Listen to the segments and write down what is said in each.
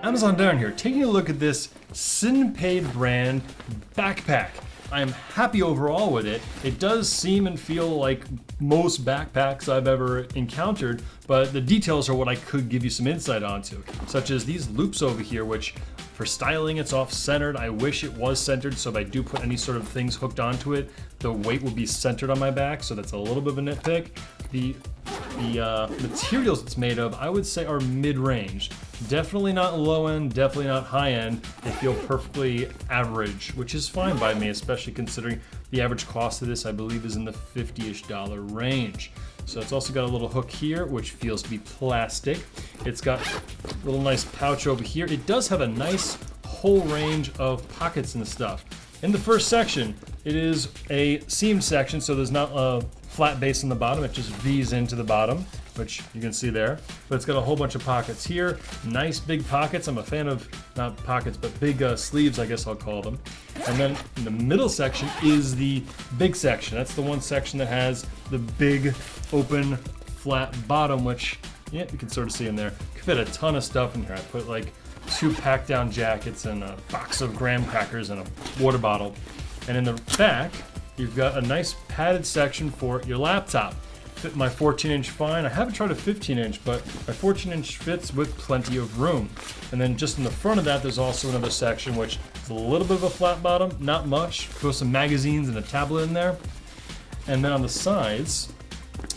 Amazon Darren here, taking a look at this Sinpaid brand backpack. I am happy overall with it. It does seem and feel like most backpacks I've ever encountered, but the details are what I could give you some insight onto, such as these loops over here, which for styling it's off-centered. I wish it was centered, so if I do put any sort of things hooked onto it, the weight will be centered on my back, so that's a little bit of a nitpick. The materials it's made of, I would say, are mid-range. Definitely not low-end, definitely not high-end. They feel perfectly average, which is fine by me, especially considering the average cost of this, I believe, is in the $50-ish range. So it's also got a little hook here, which feels to be plastic. It's got a little nice pouch over here. It does have a nice whole range of pockets and stuff. In the first section, it is a seamed section, so there's not a flat base on the bottom, it just V's into the bottom, which you can see there. But it's got a whole bunch of pockets here, nice big pockets. I'm a fan of, not pockets, but big sleeves, I guess I'll call them. And then in the middle section is the big section. That's the one section that has the big, open, flat bottom, which, yeah, you can sort of see in there. Could fit a ton of stuff in here. I put like 2 pack down jackets and a box of graham crackers and a water bottle. And in the back, you've got a nice padded section for your laptop. Fit my 14-inch fine. I haven't tried a 15-inch, but my 14-inch fits with plenty of room. And then just in the front of that, there's also another section, which is a little bit of a flat bottom, not much. Throw some magazines and a tablet in there. And then on the sides,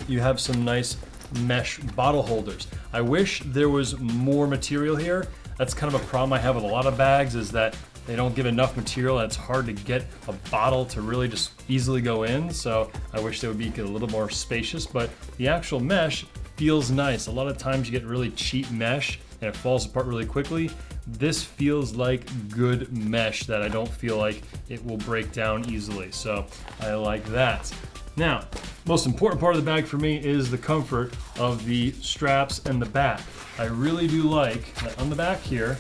you have some nice mesh bottle holders. I wish there was more material here. That's kind of a problem I have with a lot of bags, is that they don't give enough material and it's hard to get a bottle to really just easily go in. So I wish they would be a little more spacious, but the actual mesh feels nice. A lot of times you get really cheap mesh and it falls apart really quickly. This feels like good mesh that I don't feel like it will break down easily. So I like that. Now, most important part of the bag for me is the comfort of the straps and the back. I really do like that on the back here,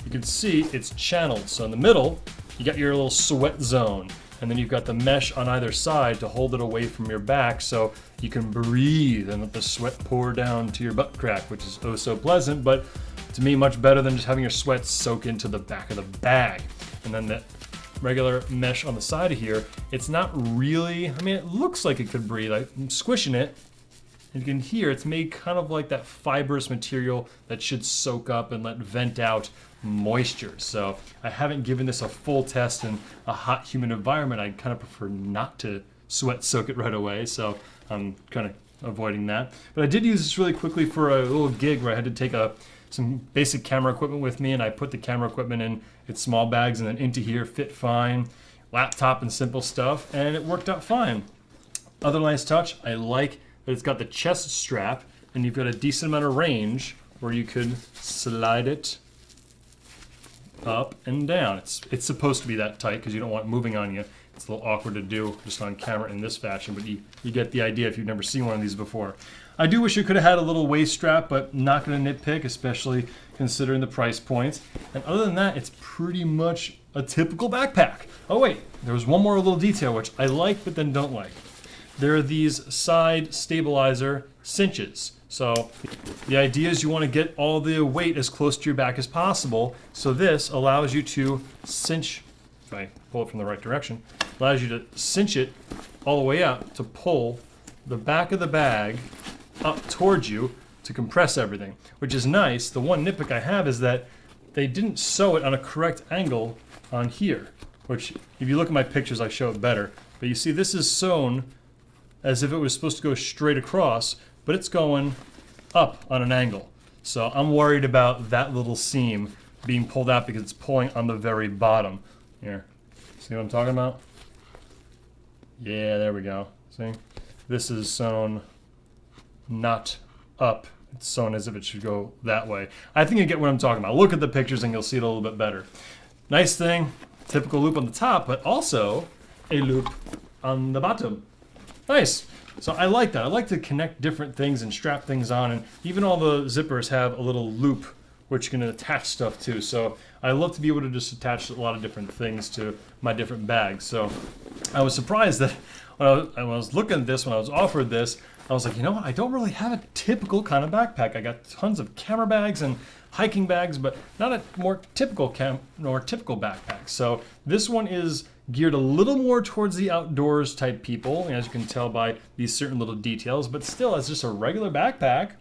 you can see it's channeled. So in the middle, you got your little sweat zone, and then you've got the mesh on either side to hold it away from your back so you can breathe and let the sweat pour down to your butt crack, which is oh so pleasant, but to me much better than just having your sweat soak into the back of the bag. And then the regular mesh on the side of here, it's not really, I mean, it looks like it could breathe. I'm squishing it. You can hear it's made kind of like that fibrous material that should soak up and let vent out moisture. So I haven't given this a full test in a hot, humid environment. I kind of prefer not to sweat soak it right away, so I'm kind of avoiding that. But I did use this really quickly for a little gig where I had to take some basic camera equipment with me, and I put the camera equipment in its small bags and then into here, fit fine, laptop and simple stuff, and it worked out fine. Other nice touch, I like that it's got the chest strap, and you've got a decent amount of range where you could slide it up and down. It's supposed to be that tight because you don't want it moving on you. It's a little awkward to do just on camera in this fashion, but you get the idea if you've never seen one of these before. I do wish it could have had a little waist strap, but not going to nitpick, especially considering the price points. And other than that, it's pretty much a typical backpack. Oh wait, there was one more little detail which I like but then don't like. There are these side stabilizer cinches. So the idea is you want to get all the weight as close to your back as possible. So this allows you to cinch, if I pull it from the right direction, allows you to cinch it all the way up to pull the back of the bag up towards you to compress everything, which is nice. The one nitpick I have is that they didn't sew it on a correct angle on here, which if you look at my pictures, I show it better. But you see this is sewn as if it was supposed to go straight across, but it's going up on an angle. So I'm worried about that little seam being pulled out because it's pulling on the very bottom. Here, see what I'm talking about? Yeah, there we go. See? This is sewn not up. It's sewn as if it should go that way. I think you get what I'm talking about. Look at the pictures and you'll see it a little bit better. Nice thing, typical loop on the top, but also a loop on the bottom. Nice. So I like that. I like to connect different things and strap things on, and even all the zippers have a little loop which you can attach stuff to. So I love to be able to just attach a lot of different things to my different bags. So I was surprised that when I was looking at this, when I was offered this, I was like, you know what? I don't really have a typical kind of backpack. I got tons of camera bags and hiking bags, but not a more typical backpack. So this one is geared a little more towards the outdoors type people, as you can tell by these certain little details, but still as just a regular backpack,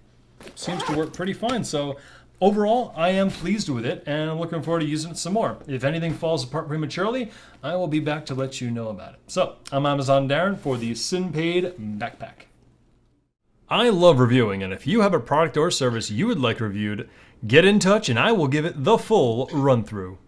seems to work pretty fine. So overall, I am pleased with it, and I'm looking forward to using it some more. If anything falls apart prematurely, I will be back to let you know about it. So I'm Amazon Darren for the Sinpaid backpack. I love reviewing, and if you have a product or service you would like reviewed, get in touch and I will give it the full run through.